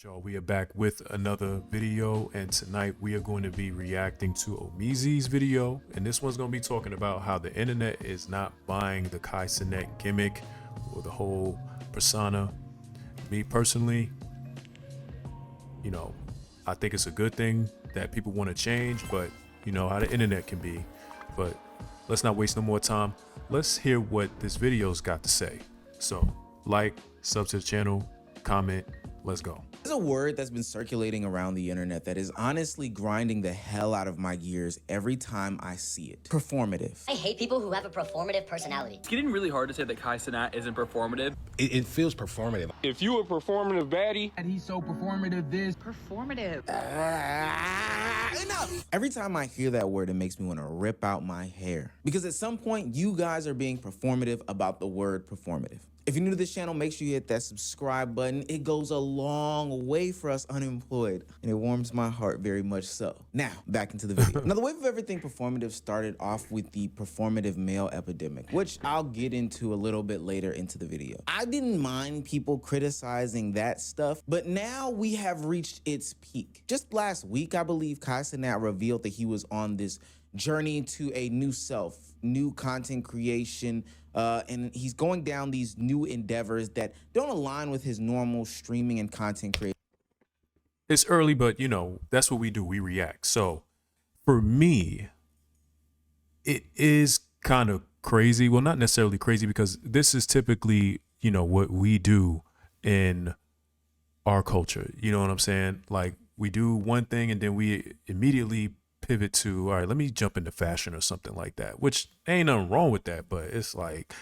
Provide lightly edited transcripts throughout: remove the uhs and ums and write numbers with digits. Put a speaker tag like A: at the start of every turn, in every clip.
A: Y'all, we are back with another video, and tonight we are going to be reacting to Omizi's video, and this one's going to be talking about how the internet is not buying the Cenat gimmick or the whole persona. Me personally, I think it's a good thing that people want to change, but you know how the internet can be. But let's not waste no more time. Let's hear what this video's got to say. So like, sub to the channel, comment, let's go.
B: There's a word that's been circulating around the internet that is honestly grinding the hell out of my gears every time I see it. Performative.
C: I hate people who have a performative personality.
D: It's getting really hard to say that Cenat isn't performative.
E: It feels performative.
F: If you a performative baddie,
G: and he's so performative, this
H: performative.
B: Enough! Every time I hear that word, it makes me want to rip out my hair. Because at some point, you guys are being performative about the word performative. If you're new to this channel, make sure you hit that subscribe button. It goes a long way for us unemployed, and it warms my heart very much so. Now, back into the video. Now, the wave of everything performative started off with the performative male epidemic, which I'll get into a little bit later into the video. I didn't mind people criticizing that stuff, but now we have reached its peak. Just last week, I believe Cenat revealed that he was on this journey to a new self, new content creation, and he's going down these new endeavors that don't align with his normal streaming and content creation.
A: It's early, but that's what we do. We react. So for me, it is kind of crazy. Well, not necessarily crazy, because this is typically, what we do in our culture. You know what I'm saying? Like, we do one thing and then we immediately pivot to, all right, let me jump into fashion or something like that, which ain't nothing wrong with that. But it's like,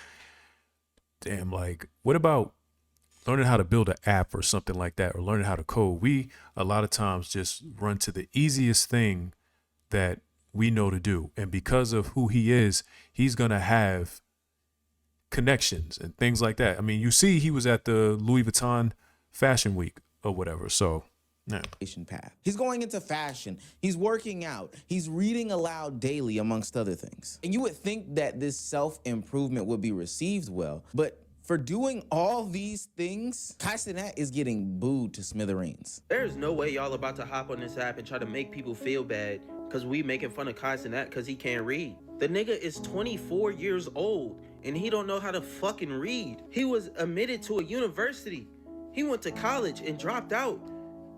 A: damn, like, what about learning how to build an app or something like that, or learning how to code? We a lot of times just run to the easiest thing that we know to do. And because of who he is, he's going to have connections and things like that. I mean, you see, he was at the Louis Vuitton Fashion Week or whatever. So yeah.
B: Path. He's going into fashion. He's working out. He's reading aloud daily, amongst other things. And you would think that this self-improvement would be received well, but for doing all these things, Cenat is getting booed to smithereens.
I: There's no way y'all about to hop on this app and try to make people feel bad because we making fun of Cenat because he can't read. The nigga is 24 years old and he don't know how to fucking read. He was admitted to a university. He went to college and dropped out.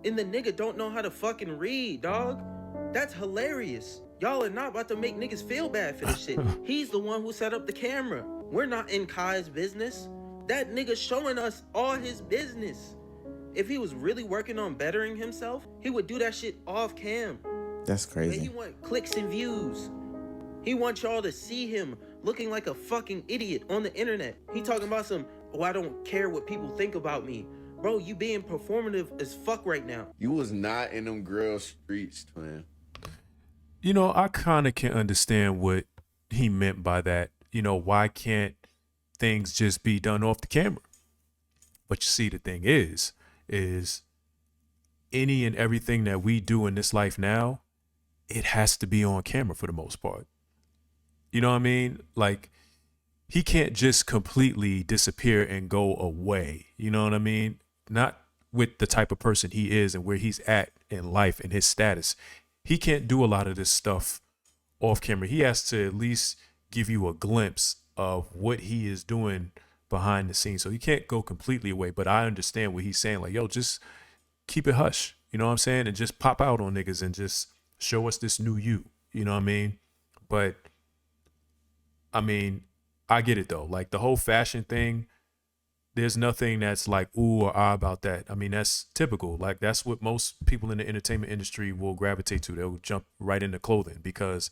I: And the nigga don't know how to fucking read, dog. That's hilarious. Y'all are not about to make niggas feel bad for this shit. He's the one who set up the camera. We're not in Kai's business. That nigga showing us all his business. If he was really working on bettering himself, he would do that shit off cam.
B: That's crazy.
I: He want clicks and views. He wants y'all to see him looking like a fucking idiot on the internet. He talking about some, oh, I don't care what people think about me. Bro, you being performative as fuck right now.
F: you was not in them girl streets, twin.
A: I kind of can understand what he meant by that. Why can't things just be done off the camera? But you see, the thing is any and everything that we do in this life now, it has to be on camera for the most part. You know what I mean? Like, he can't just completely disappear and go away. You know what I mean? Not with the type of person he is and where he's at in life and his status. He can't do a lot of this stuff off camera. He has to at least give you a glimpse of what he is doing behind the scenes. So he can't go completely away, but I understand what he's saying. Like, yo, just keep it hush. You know what I'm saying? And just pop out on niggas and just show us this new you. You know what I mean? But I mean, I get it though. Like, the whole fashion thing, there's nothing that's like ooh or ah about that. I mean, that's typical. Like, that's what most people in the entertainment industry will gravitate to. They'll jump right into clothing because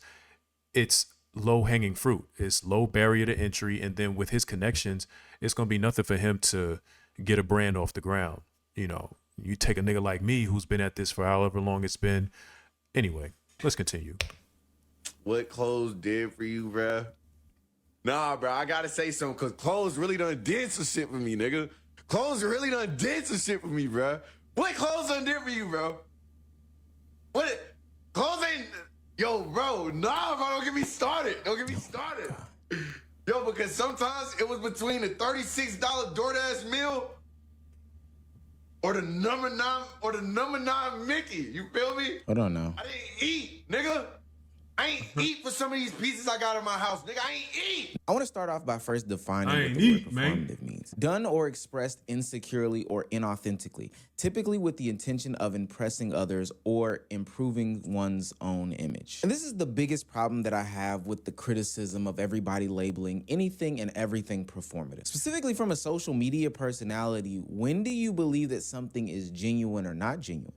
A: it's low hanging fruit. It's low barrier to entry. And then with his connections, it's going to be nothing for him to get a brand off the ground. You take a nigga like me who's been at this for however long it's been. Anyway, let's continue.
F: What clothes did for you, bruh? Nah, bro, I gotta say something, because clothes really done did some shit for me, nigga. Clothes really done did some shit for me, bro. What clothes done did for you, bro? What? Clothes ain't... Yo, bro, nah, bro, don't get me started. Don't get me started. Yo, because sometimes it was between a $36 DoorDash meal or the number 9 Mickey. You feel me?
B: Hold on now.
F: I didn't eat, nigga. I ain't eat for some of these pieces I got in my house, nigga. I ain't eat.
B: I want to start off by first defining
A: I
B: what
A: ain't
B: the word
A: eat, man.
B: performative means. Done or expressed insecurely or inauthentically, typically with the intention of impressing others or improving one's own image. And this is the biggest problem that I have with the criticism of everybody labeling anything and everything performative. Specifically from a social media personality, when do you believe that something is genuine or not genuine?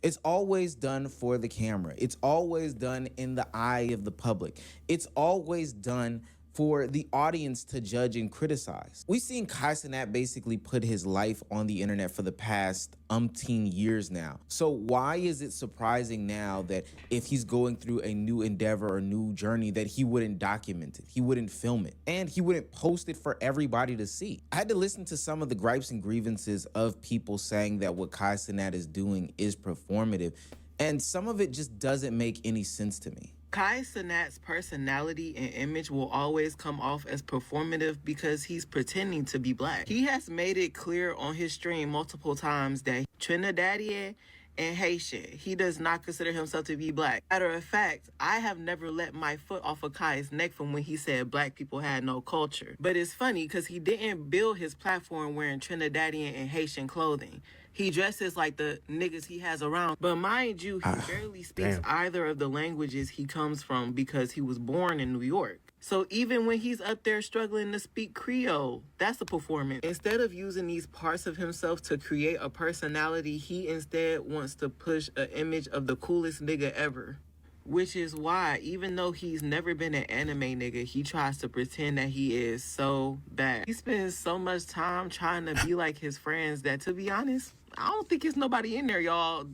B: It's always done for the camera. It's always done in the eye of the public. It's always done for the audience to judge and criticize. We've seen Cenat basically put his life on the internet for the past umpteen years now. So why is it surprising now that if he's going through a new endeavor or new journey that he wouldn't document it, he wouldn't film it, and he wouldn't post it for everybody to see? I had to listen to some of the gripes and grievances of people saying that what Cenat is doing is performative, and some of it just doesn't make any sense to me.
E: Cenat's personality and image will always come off as performative because he's pretending to be black. He has made it clear on his stream multiple times that Trinidadian and Haitian. He does not consider himself to be black. Matter of fact, I have never let my foot off of Kai's neck from when he said black people had no culture. But it's funny because he didn't build his platform wearing Trinidadian and Haitian clothing. He dresses like the niggas he has around. But mind you, he barely speaks either of the languages he comes from because he was born in New York. So even when he's up there struggling to speak Creole, that's a performance. Instead of using these parts of himself to create a personality, he instead wants to push an image of the coolest nigga ever. Which is why, even though he's never been an anime nigga, he tries to pretend that he is so bad. He spends so much time trying to be like his friends that, to be honest, I don't think it's nobody in there, y'all.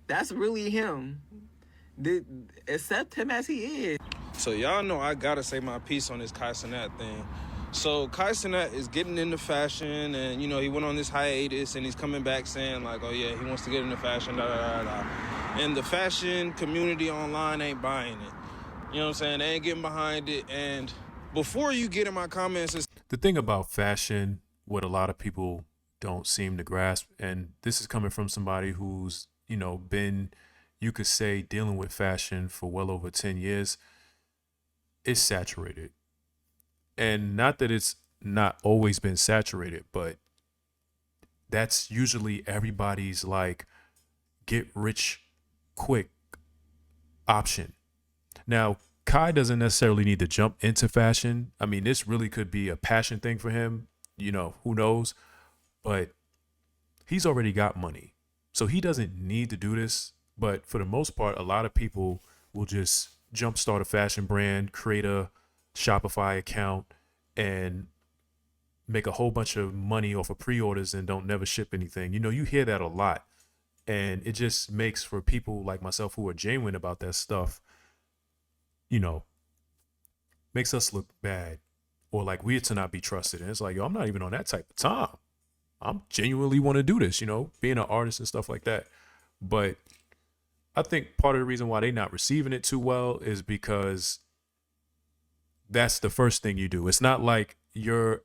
E: That's really him. Accept him as he is.
H: So y'all know I gotta say my piece on this Cenat thing. So Cenat is getting into fashion, and you know he went on this hiatus, and he's coming back saying like, oh yeah, he wants to get into fashion, da da da da. And the fashion community online ain't buying it. You know what I'm saying? They ain't getting behind it. And before you get in my comments,
A: The thing about fashion, what a lot of people don't seem to grasp, and this is coming from somebody who's, you know, been, you could say, dealing with fashion for well over 10 years, it's saturated. And not that it's not always been saturated, but that's usually everybody's like get rich quick option. Now, Kai doesn't necessarily need to jump into fashion. I mean, this really could be a passion thing for him. You know, who knows? But he's already got money. So he doesn't need to do this. But for the most part, a lot of people will just jumpstart a fashion brand, create a Shopify account, and make a whole bunch of money off of pre-orders and don't never ship anything. You know, you hear that a lot. And it just makes for people like myself who are genuine about that stuff, you know, makes us look bad or like we're to not be trusted. And it's like, yo, I'm not even on that type of time. I'm genuinely want to do this, you know, being an artist and stuff like that. But I think part of the reason why they're not receiving it too well is because that's the first thing you do. It's not like your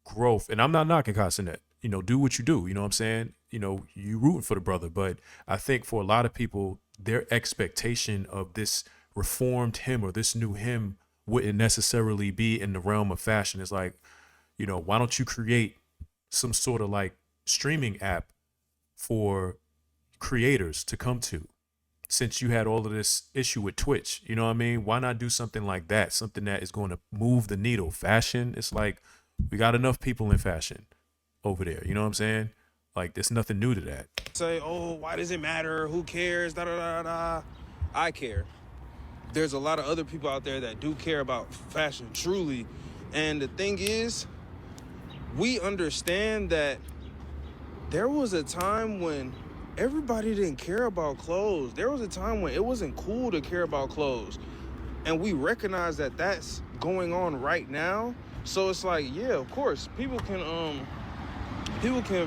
A: growth, and I'm not knocking Cenat, you know, do what you do, you know what I'm saying? You know, you rooting for the brother, but I think for a lot of people, their expectation of this reformed him or this new him wouldn't necessarily be in the realm of fashion. It's like, you know, why don't you create some sort of like streaming app for creators to come to, since you had all of this issue with Twitch? You know what I mean? Why not do something like that? Something that is going to move the needle. Fashion, it's like we got enough people in fashion over there. You know what I'm saying? Like, there's nothing new to that.
H: say, oh, why does it matter? Who cares? Da da da da. I care. There's a lot of other people out there that do care about fashion, truly. And the thing is, we understand that there was a time when everybody didn't care about clothes. There was a time when it wasn't cool to care about clothes. And we recognize that that's going on right now. So it's like, yeah, of course, people can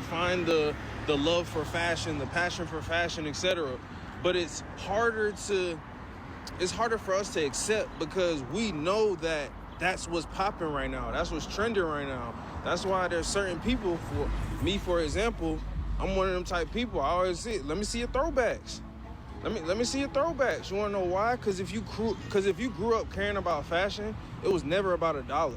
H: find the love for fashion, the passion for fashion, etc. But it's harder for us to accept because we know that that's what's popping right now. That's what's trending right now. That's why there's certain people, for me, for example, I'm one of them type people. I always say, let me see your throwbacks. Let me see your throwbacks. You wanna know why? Cause if you grew up caring about fashion, it was never about $1.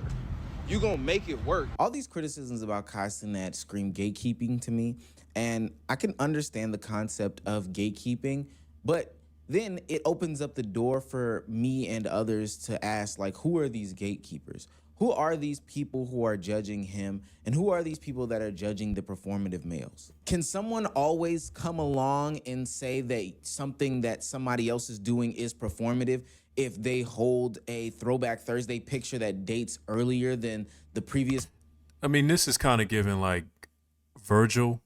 H: You gonna make it work.
B: All these criticisms about Kai Cenat scream gatekeeping to me, and I can understand the concept of gatekeeping, but then it opens up the door for me and others to ask, like, who are these gatekeepers? Who are these people who are judging him? And who are these people that are judging the performative males? Can someone always come along and say that something that somebody else is doing is performative if they hold a Throwback Thursday picture that dates earlier than the previous?
A: I mean, this is kind of giving like Virgil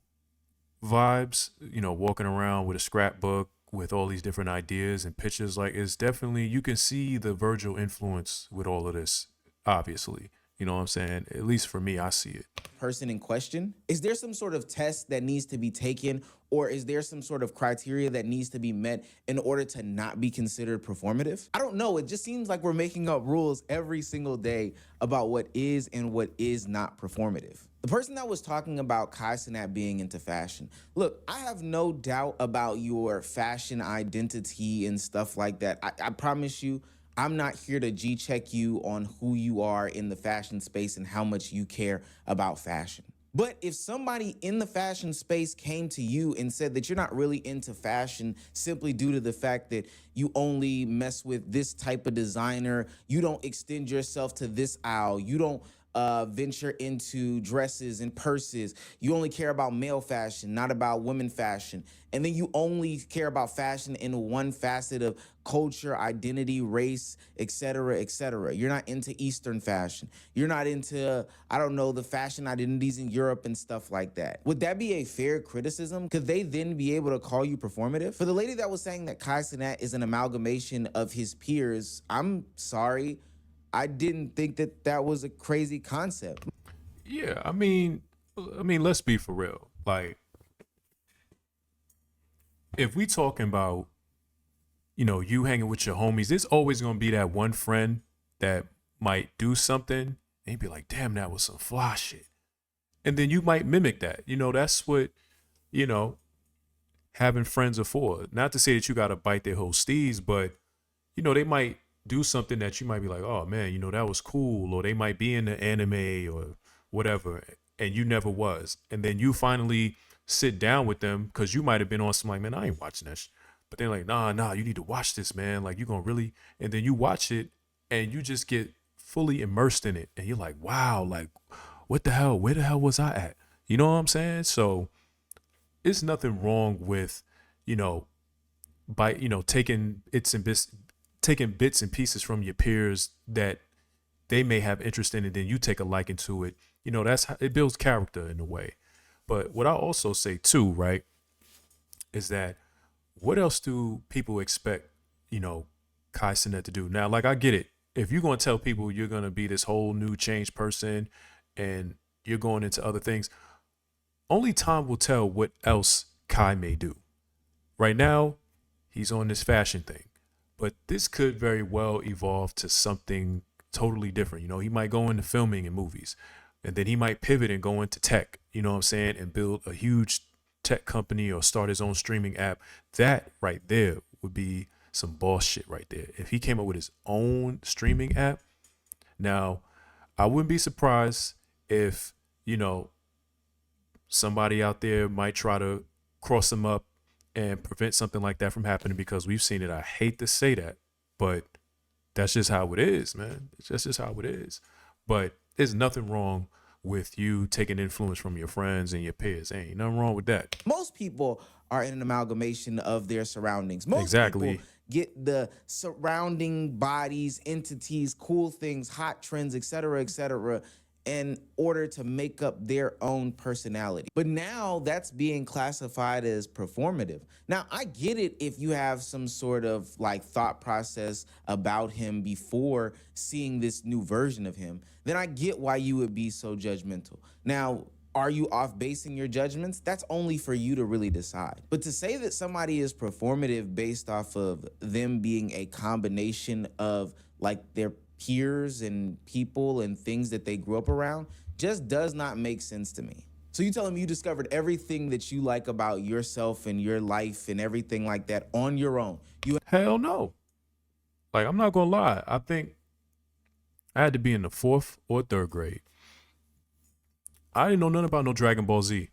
A: vibes, you know, walking around with a scrapbook with all these different ideas and pictures. Like, it's definitely, you can see the Virgil influence with all of this, obviously. You know what I'm saying? At least for me, I see it.
B: Person in question? Is there some sort of test that needs to be taken, or is there some sort of criteria that needs to be met in order to not be considered performative? I don't know. It just seems like we're making up rules every single day about what is and what is not performative. The person that was talking about Kai Cenat being into fashion. Look, I have no doubt about your fashion identity and stuff like that. I promise you, I'm not here to G-check you on who you are in the fashion space and how much you care about fashion. But if somebody in the fashion space came to you and said that you're not really into fashion simply due to the fact that you only mess with this type of designer, you don't extend yourself to this aisle, you don't venture into dresses and purses, you only care about male fashion, not about women fashion, and then you only care about fashion in one facet of culture, identity, race, etc., etc. You're not into Eastern fashion. You're not into, I don't know, the fashion identities in Europe and stuff like that. Would that be a fair criticism? Could they then be able to call you performative? For the lady that was saying that Kai Cenat is an amalgamation of his peers, I'm sorry, I didn't think that that was a crazy concept.
A: Yeah, I mean, let's be for real. Like, if we talking about, you know, you hanging with your homies, there's always gonna be that one friend that might do something and you be like, damn, that was some fly shit. And then you might mimic that. You know, that's what, you know, having friends are for. Not to say that you gotta bite their whole steez, but, you know, they might do something that you might be like, oh man, you know, that was cool. Or they might be in the anime or whatever, and you never was. And then you finally sit down with them because you might have been on some like, man, I ain't watching that. But they're like, nah, you need to watch this, man. Like, you gonna really, and then you watch it and you just get fully immersed in it. And you're like, wow, like, what the hell? Where the hell was I at? You know what I'm saying? So it's nothing wrong with, you know, taking bits and pieces from your peers that they may have interest in, and then you take a liking to it. You know, that's how it builds character in a way. But what I also say too, right, is that what else do people expect, you know, Kai Cenat to do? Now, like, I get it. If you're going to tell people you're going to be this whole new changed person and you're going into other things, only time will tell what else Kai may do. Right now, he's on this fashion thing. But this could very well evolve to something totally different. You know, he might go into filming and movies, and then he might pivot and go into tech, you know what I'm saying, and build a huge tech company or start his own streaming app. That right there would be some boss shit right there. If he came up with his own streaming app, now I wouldn't be surprised if, you know, somebody out there might try to cross him up and prevent something like that from happening, because we've seen it. I hate to say that, but that's just how it is, man. It's just how it is. But there's nothing wrong with you taking influence from your friends and your peers. Ain't nothing wrong with that.
B: Most people are in an amalgamation of their surroundings. Most
A: Exactly.
B: people get the surrounding bodies, entities, cool things, hot trends, etc., in order to make up their own personality. But now that's being classified as performative. Now, I get it if you have some sort of like thought process about him before seeing this new version of him, then I get why you would be so judgmental. Now, are you off basing your judgments? That's only for you to really decide. But to say that somebody is performative based off of them being a combination of like their peers and people and things that they grew up around just does not make sense to me. So you telling me you discovered everything that you like about yourself and your life and everything like that on your own?
A: Hell no. Like, I'm not gonna lie. I think I had to be in the 4th or 3rd grade. I didn't know nothing about no Dragon Ball Z.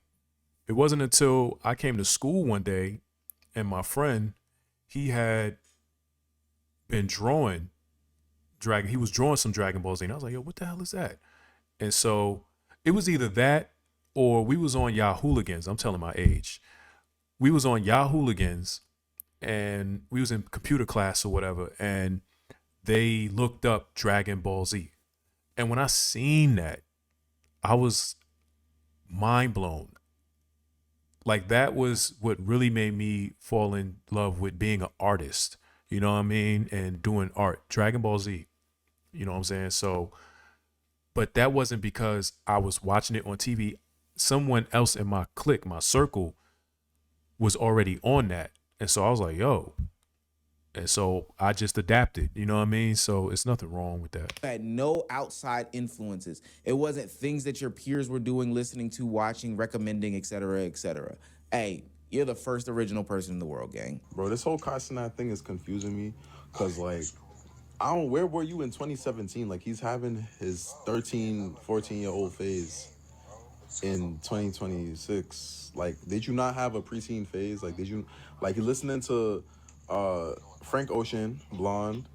A: It wasn't until I came to school one day and my friend, he had been drawing he was drawing some Dragon Ball Z. And I was like, yo, what the hell is that? And so it was either that or we was on Yahooligans. I'm telling my age. We was on Yahooligans and we was in computer class or whatever. And they looked up Dragon Ball Z. And when I seen that, I was mind blown. Like, that was what really made me fall in love with being an artist, you know what I mean? And doing art, Dragon Ball Z, you know what I'm saying? So, but that wasn't because I was watching it on TV. Someone else in my clique, my circle, was already on that. And so I was like, yo. And so I just adapted, you know what I mean? So it's nothing wrong with that.
B: Had no outside influences. It wasn't things that your peers were doing, listening to, watching, recommending, et cetera, et cetera. Hey, you're the first original person in the world, gang.
J: Bro, this whole Kai Cenat thing is confusing me because, like, where were you in 2017? Like, he's having his 13, 14-year-old phase in 2026. Like, did you not have a preteen phase? Like, did you, like, you're listening to Frank Ocean, Blonde.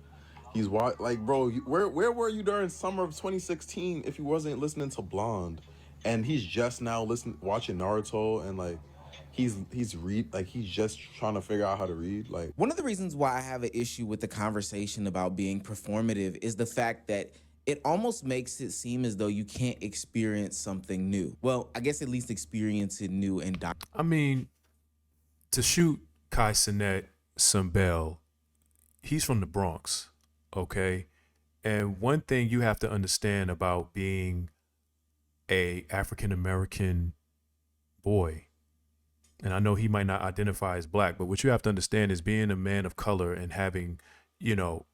J: He's like, bro, where were you during summer of 2016 if you wasn't listening to Blonde? And he's just now watching Naruto, and like he's just trying to figure out how to read. Like,
B: one of the reasons why I have an issue with the conversation about being performative is the fact that it almost makes it seem as though you can't experience something new. Well, I guess at least experience it new and
A: I mean, to shoot Kai Cenat some bell, he's from the Bronx, okay? And one thing you have to understand about being a African-American boy, and I know he might not identify as black, but what you have to understand is being a man of color and having, you know,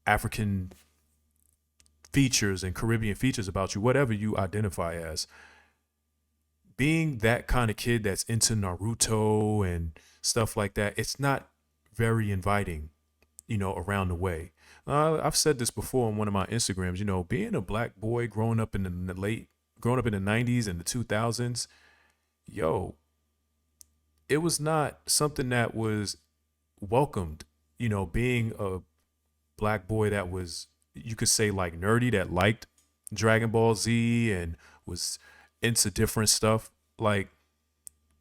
A: African features and Caribbean features about you, whatever you identify as, being that kind of kid that's into Naruto and stuff like that, it's not very inviting, you know, around the way. I've said this before on one of my Instagrams, you know, being a black boy growing up in the 90s and the 2000s, yo, it was not something that was welcomed, you know, being a black boy that was, you could say, like, nerdy, that liked Dragon Ball Z and was into different stuff. Like,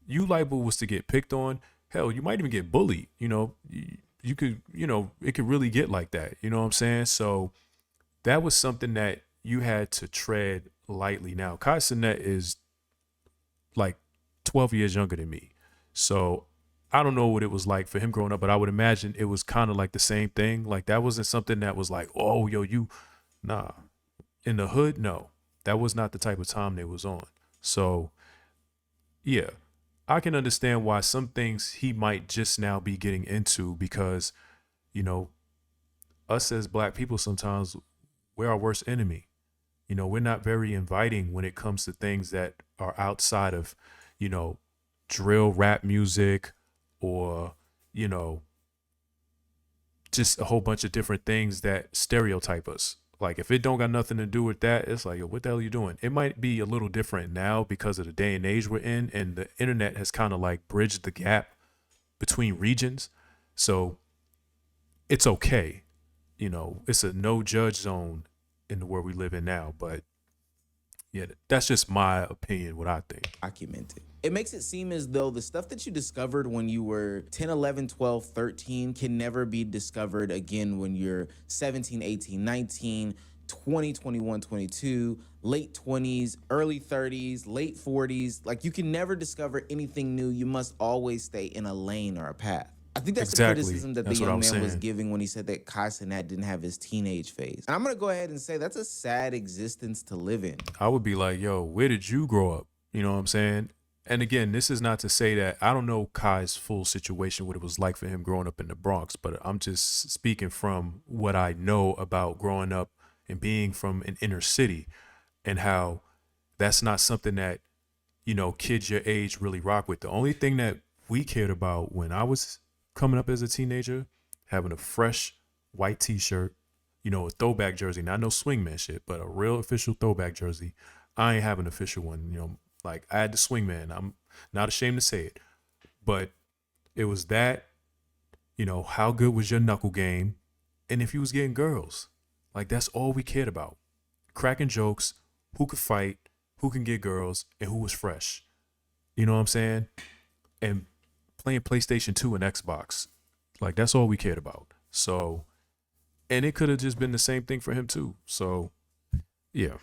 A: you liable was to get picked on. Hell, you might even get bullied, you know, you could, you know, it could really get like that. You know what I'm saying? So that was something that you had to tread lightly. Now, Kai Cenat is like 12 years younger than me. So I don't know what it was like for him growing up, but I would imagine it was kind of like the same thing. Like, that wasn't something that was like, oh, yo, nah, in the hood. No, that was not the type of time they was on. So yeah, I can understand why some things he might just now be getting into, because, you know, us as black people, sometimes we're our worst enemy. You know, we're not very inviting when it comes to things that are outside of, you know, drill rap music or, you know, just a whole bunch of different things that stereotype us. Like, if it don't got nothing to do with that, it's like, yo, what the hell are you doing? It might be a little different now because of the day and age we're in, and the internet has kind of like bridged the gap between regions. So it's okay. You know, it's a no judge zone in the world we live in now. But yeah, that's just my opinion, what I think.
B: Documented. It makes it seem as though the stuff that you discovered when you were 10, 11, 12, 13 can never be discovered again when you're 17, 18, 19, 20, 21, 22, late 20s, early 30s, late 40s. Like, you can never discover anything new. You must always stay in a lane or a path. I think that's
A: Exactly.
B: the criticism that the young man was giving when he said that Kai Cenat didn't have his teenage phase. And I'm going to go ahead and say that's a sad existence to live in.
A: I would be like, yo, where did you grow up? You know what I'm saying? And again, this is not to say that I don't know Kai's full situation, what it was like for him growing up in the Bronx, but I'm just speaking from what I know about growing up and being from an inner city and how that's not something that, you know, kids your age really rock with. The only thing that we cared about when I was coming up as a teenager, having a fresh white t-shirt, you know, a throwback jersey, not no swingman shit, but a real official throwback jersey. I ain't have an official one, you know, like I had the swingman. I'm not ashamed to say it, but it was that, you know, how good was your knuckle game? And if you was getting girls, like that's all we cared about. Cracking jokes, who could fight, who can get girls, and who was fresh. You know what I'm saying? And playing PlayStation 2 and Xbox. Like that's all we cared about. So, and it could have just been the same thing for him too. So, yeah.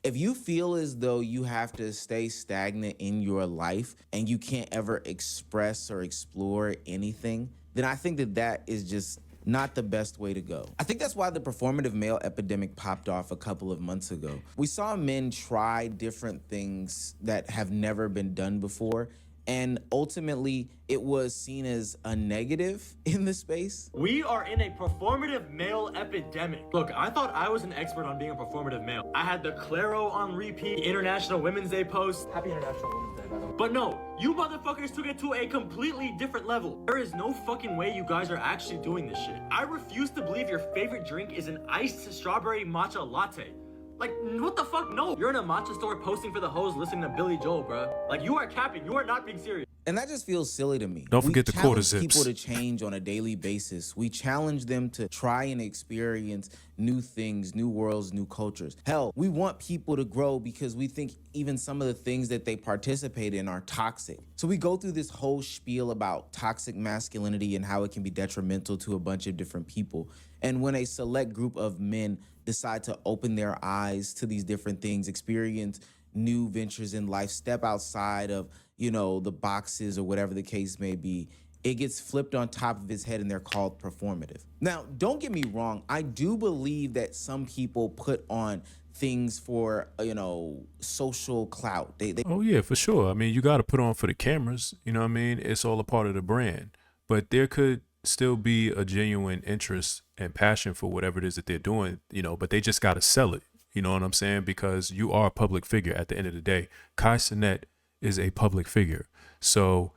B: If you feel as though you have to stay stagnant in your life and you can't ever express or explore anything, then I think that that is just not the best way to go. I think that's why the performative male epidemic popped off a couple of months ago. We saw men try different things that have never been done before, and ultimately it was seen as a negative in the space.
K: We are in a performative male epidemic. Look, I thought I was an expert on being a performative male. I had the Claro on repeat, the International Women's Day post. Happy International Women's Day, by the way. But no, you motherfuckers took it to a completely different level. There is no fucking way you guys are actually doing this shit. I refuse to believe your favorite drink is an iced strawberry matcha latte. Like, what the fuck? No. You're in a matcha store posting for the hoes listening to Billy Joel, bro. Like, you are capping. You are not being serious.
B: And that just feels silly to me.
A: Don't forget the quarter
B: zips. We challenge people to change on a daily basis. We challenge them to try and experience new things, new worlds, new cultures. Hell, we want people to grow because we think even some of the things that they participate in are toxic. So we go through this whole spiel about toxic masculinity and how it can be detrimental to a bunch of different people. And when a select group of men decide to open their eyes to these different things, experience new ventures in life, step outside of, you know, the boxes or whatever the case may be, it gets flipped on top of his head and they're called performative. Now, don't get me wrong. I do believe that some people put on things for, you know, social clout.
A: Oh yeah, for sure. I mean, you got to put on for the cameras, you know what I mean? It's all a part of the brand, but there could still be a genuine interest and passion for whatever it is that they're doing, you know, but they just got to sell it. You know what I'm saying? Because you are a public figure at the end of the day. Kai Cenat is a public figure. So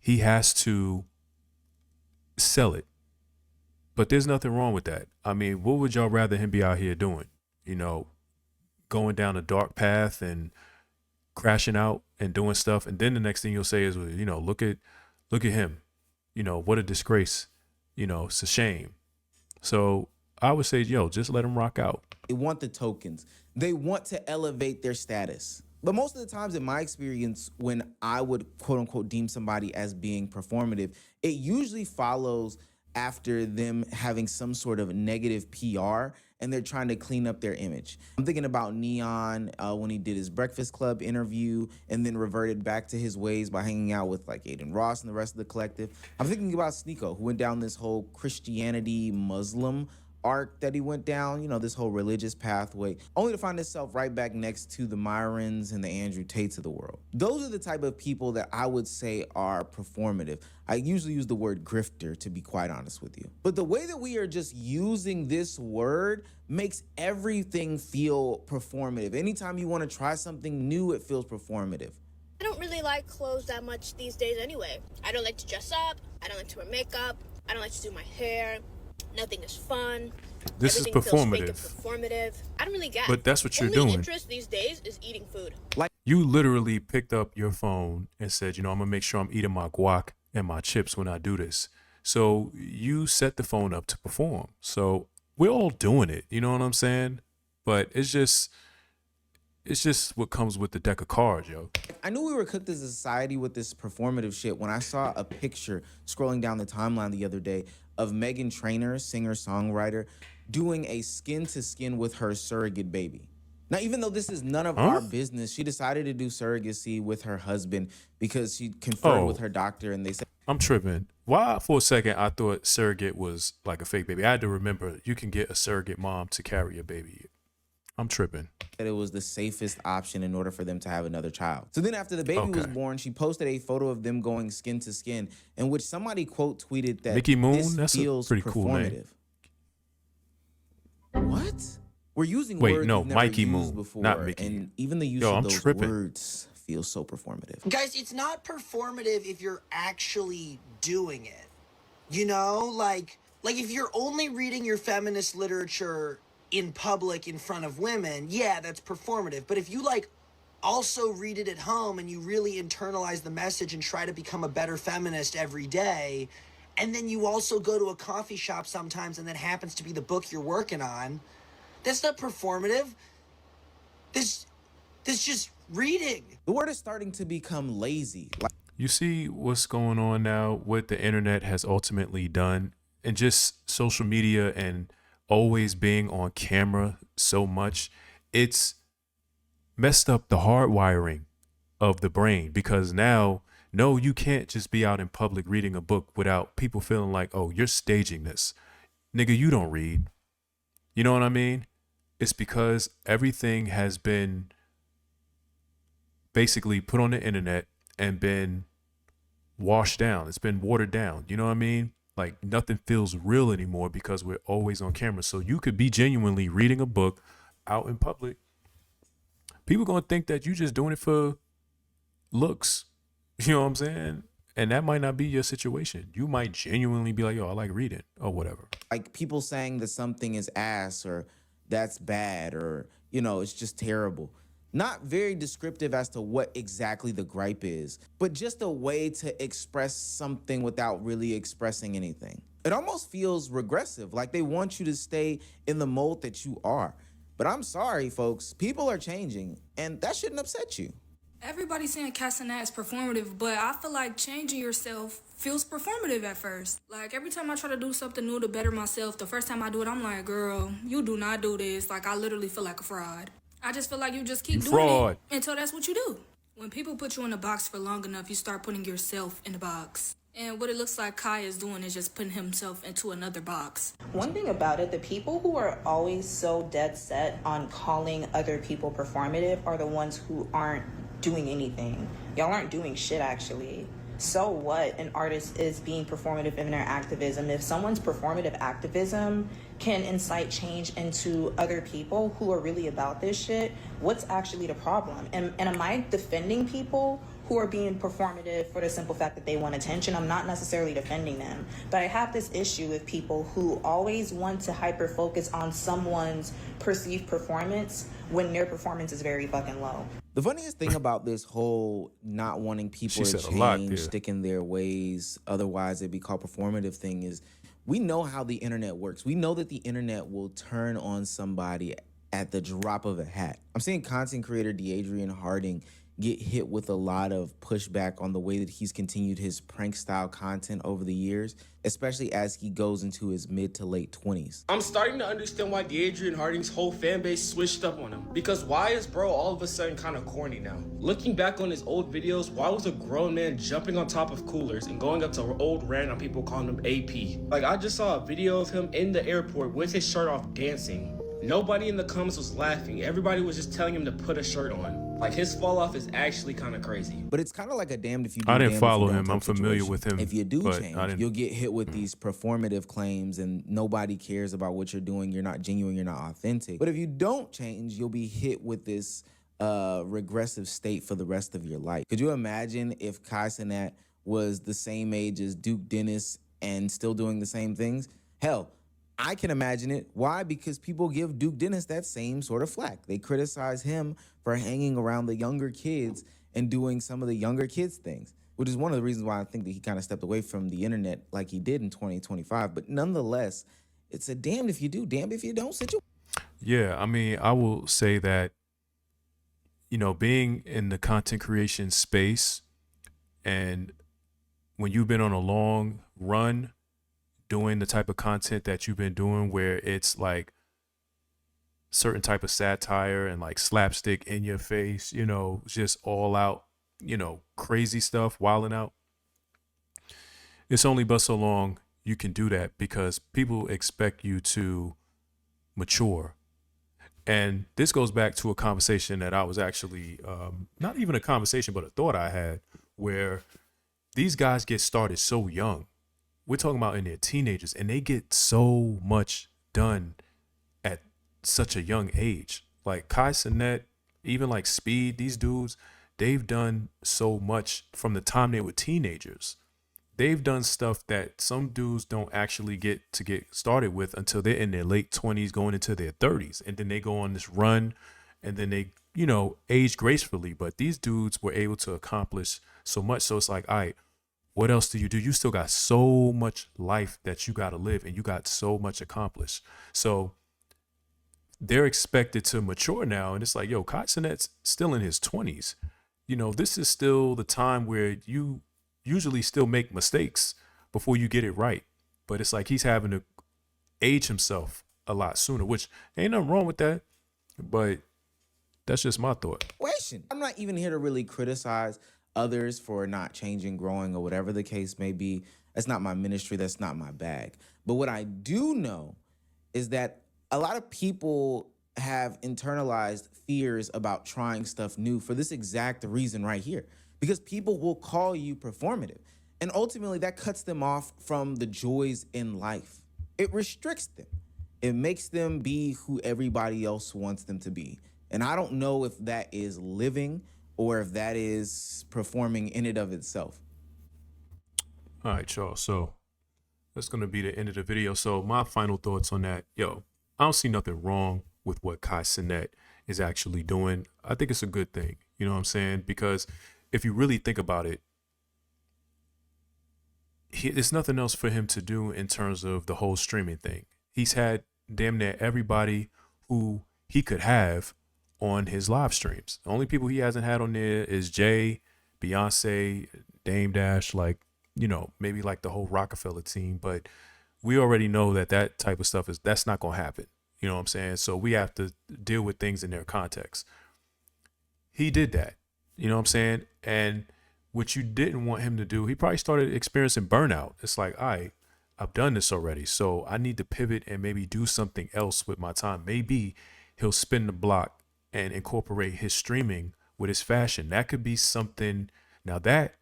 A: he has to sell it. But there's nothing wrong with that. I mean, what would y'all rather him be out here doing? You know, going down a dark path and crashing out and doing stuff. And then the next thing you'll say is, you know, look at him. You know, what a disgrace. You know, it's a shame. So I would say, yo, just let him rock out.
B: They want the tokens. They want to elevate their status. But most of the times in my experience, when I would quote unquote deem somebody as being performative, it usually follows after them having some sort of negative PR and they're trying to clean up their image. I'm thinking about Neon when he did his Breakfast Club interview and then reverted back to his ways by hanging out with like Aiden Ross and the rest of the collective. I'm thinking about Sneeko, who went down this whole Christianity Muslim arc that he went down, you know, this whole religious pathway, only to find himself right back next to the Myrons and the Andrew Tates of the world. Those are the type of people that I would say are performative. I usually use the word grifter, to be quite honest with you. But the way that we are just using this word makes everything feel performative. Anytime you want to try something new, it feels performative.
L: I don't really like clothes that much these days anyway. I don't like to dress up. I don't like to wear makeup. I don't like to do my hair. Nothing is fun.
A: This is
L: Everything feels fake and
A: performative.
L: performative. I don't really get.
A: But that's what you're
L: Only
A: doing.
L: interest these days is eating food.
A: You literally picked up your phone and said, you know, I'm going to make sure I'm eating my guac and my chips when I do this. So you set the phone up to perform. So we're all doing it. You know what I'm saying? But it's just what comes with the deck of cards, yo.
B: I knew we were cooked as a society with this performative shit when I saw a picture scrolling down the timeline the other day of Meghan Trainor, singer-songwriter, doing a skin-to-skin with her surrogate baby. Now, even though this is none of our business, she decided to do surrogacy with her husband because she conferred with her doctor and they said...
A: I'm tripping. Why, for a second, I thought surrogate was like a fake baby. I had to remember, you can get a surrogate mom to carry a baby. I'm tripping.
B: That it was the safest option in order for them to have another child. So then after the baby was born, she posted a photo of them going skin to skin in which somebody quote tweeted that
A: Mickey Moon,
B: this
A: that's
B: feels
A: a pretty cool name.
B: What? We're using
A: Wait,
B: words
A: no,
B: we've never
A: Mikey
B: used
A: Moon,
B: before,
A: not Mickey.
B: and even the use
A: Yo,
B: of
A: I'm
B: those
A: tripping.
B: words feels so performative.
M: Guys, it's not performative if you're actually doing it. You know, like if you're only reading your feminist literature in public in front of women, yeah, that's performative. But if you like also read it at home and you really internalize the message and try to become a better feminist every day, and then you also go to a coffee shop sometimes and that happens to be the book you're working on, that's not performative. This just reading.
B: The word is starting to become lazy.
A: You see what's going on now, what the internet has ultimately done, and just social media and always being on camera so much. It's messed up the hardwiring of the brain, because now, no, you can't just be out in public reading a book without people feeling like, oh, you're staging this. Nigga, you don't read. You know what I mean? It's because everything has been basically put on the internet and been washed down. It's been watered down. You know what I mean? Like nothing feels real anymore because we're always on camera. So you could be genuinely reading a book out in public. People gonna think that you just doing it for looks. You know what I'm saying? And that might not be your situation. You might genuinely be like, yo, I like reading or whatever.
B: Like people saying that something is ass or that's bad or, you know, it's just terrible. Not very descriptive as to what exactly the gripe is, but just a way to express something without really expressing anything. It almost feels regressive, like they want you to stay in the mold that you are. But I'm sorry, folks, people are changing, and that shouldn't upset you.
N: Everybody's saying Cenat is performative, but I feel like changing yourself feels performative at first. Like, every time I try to do something new to better myself, the first time I do it, I'm like, girl, you do not do this. Like, I literally feel like a fraud. I just feel like you just keep doing it until that's what you do. When people put you in a box for long enough, you start putting yourself in a box. And what it looks like Kai is doing is just putting himself into another box.
O: One thing about it, the people who are always so dead set on calling other people performative are the ones who aren't doing anything. Y'all aren't doing shit, actually. So what? An artist is being performative in their activism. If someone's performative activism can incite change into other people who are really about this shit, what's actually the problem? And am I defending people who are being performative for the simple fact that they want attention? I'm not necessarily defending them, but I have this issue with people who always want to hyper focus on someone's perceived performance when their performance is very fucking low.
B: The funniest thing about this whole not wanting people to change, stick in their ways, otherwise it'd be called performative thing is, we know how the internet works. We know that the internet will turn on somebody at the drop of a hat. I'm seeing content creator DeAdrian Harding get hit with a lot of pushback on the way that he's continued his prank style content over the years, especially as he goes into his mid to late 20s.
P: I'm starting to understand why DeAdrian Harding's whole fan base switched up on him. Because why is bro all of a sudden kind of corny now? Looking back on his old videos, why was a grown man jumping on top of coolers and going up to old random people calling him AP? Like, I just saw a video of him in the airport with his shirt off dancing. Nobody in the comments was laughing. Everybody was just telling him to put a shirt on. Like, his fall off is actually kind of crazy.
B: But it's kind of like a damned if you do,
A: I didn't
B: damned
A: follow
B: if you
A: him.
B: don't
A: I'm
B: type
A: familiar
B: situation.
A: with him.
B: If you do
A: but
B: change, you'll get hit with these performative claims and nobody cares about what you're doing. You're not genuine. You're not authentic. But if you don't change, you'll be hit with this regressive state for the rest of your life. Could you imagine if Kai Cenat was the same age as Duke Dennis and still doing the same things? Hell, I can imagine it. Why? Because people give Duke Dennis that same sort of flack. They criticize him for hanging around the younger kids and doing some of the younger kids' things, which is one of the reasons why I think that he kind of stepped away from the internet like he did in 2025. But nonetheless, it's a damned if you do, damned if you don't situation.
A: Yeah, I mean, I will say that, you know, being in the content creation space and when you've been on a long run doing the type of content that you've been doing where it's like certain type of satire and like slapstick in your face, you know, just all out, you know, crazy stuff, wilding out. It's only but so long you can do that because people expect you to mature. And this goes back to a conversation that I was actually, not even a conversation, but a thought I had where these guys get started so young. We're talking about in their teenagers and they get so much done at such a young age. Like Kai Cenat, even like Speed, these dudes, they've done so much from the time they were teenagers. They've done stuff that some dudes don't actually get started with until they're in their late 20s, going into their 30s. And then they go on this run and then they, age gracefully. But these dudes were able to accomplish so much. So it's like, all right, what else do? You still got so much life that you got to live, and you got so much accomplished. So they're expected to mature now. And it's like, yo, Kai Cenat's still in his 20s. This is still the time where you usually still make mistakes before you get it right. But it's like he's having to age himself a lot sooner, which ain't nothing wrong with that. But that's just my thought.
B: I'm not even here to really criticize others for not changing, growing, or whatever the case may be. That's not my ministry. That's not my bag. But what I do know is that a lot of people have internalized fears about trying stuff new for this exact reason right here. Because people will call you performative. And ultimately, that cuts them off from the joys in life. It restricts them. It makes them be who everybody else wants them to be. And I don't know if that is living or if that is performing in and of itself.
A: All right, y'all. So that's going to be the end of the video. So my final thoughts on that. Yo, I don't see nothing wrong with what Kai Cenat is actually doing. I think it's a good thing. You know what I'm saying? Because if you really think about it, there's nothing else for him to do in terms of the whole streaming thing. He's had damn near everybody who he could have on his live streams. The only people he hasn't had on there is Jay, Beyonce, Dame Dash, maybe like the whole Rockefeller team. But we already know that type of stuff that's not going to happen. You know what I'm saying? So we have to deal with things in their context. He did that. You know what I'm saying? And what you didn't want him to do, he probably started experiencing burnout. It's like, all right, I've done this already. So I need to pivot and maybe do something else with my time. Maybe he'll spin the block and incorporate his streaming with his fashion. That could be something. Now that,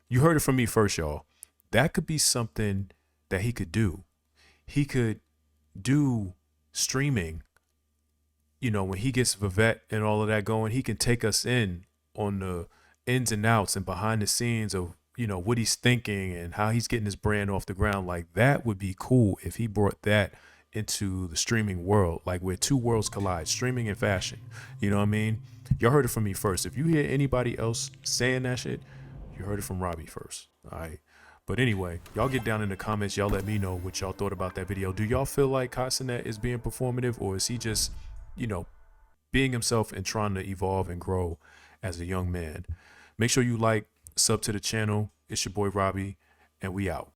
A: you heard it from me first, y'all. That could be something that he could do. He could do streaming. When he gets Vivette and all of that going, he can take us in on the ins and outs and behind the scenes of, what he's thinking and how he's getting his brand off the ground. Like, that would be cool if he brought that into the streaming world, like where two worlds collide, streaming and fashion. You know what I mean? Y'all heard it from me first. If you hear anybody else saying that shit, you heard it from Robbie first. All right. But anyway, y'all get down in the comments. Y'all let me know what y'all thought about that video. Do y'all feel like Kai Cenat is being performative, or is he just, being himself and trying to evolve and grow as a young man? Make sure you like, sub to the channel. It's your boy Robbie, and we out.